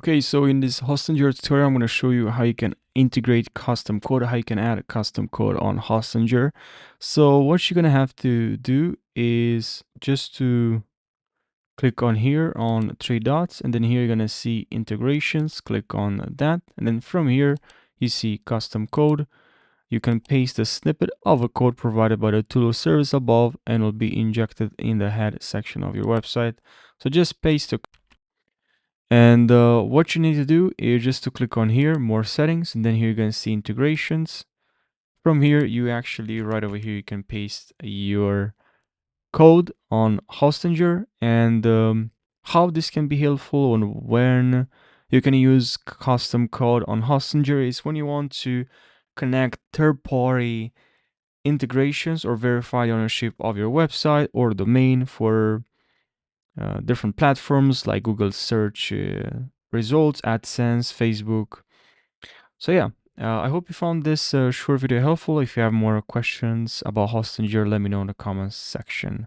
Okay, so in this Hostinger tutorial, I'm going to show you how you can integrate custom code, how you can add a custom code on Hostinger. So what you're going to have to do is just to click on here on three dots, and then here you're going to see integrations. Click on that, and then from here you see custom code. You can paste a snippet of a code provided by the tool or service above, and it will be injected in the head section of your website. So just paste the and what you need to do is just to click on here, more settings, and then here you're going to see integrations. From here, you actually right over here, you can paste your code on Hostinger, and how this can be helpful and when you can use custom code on Hostinger is when you want to connect third-party integrations or verify the ownership of your website or domain for different platforms like Google search results, AdSense, Facebook. So yeah, I hope you found this short video helpful. If you have more questions about Hostinger, let me know in the comments section.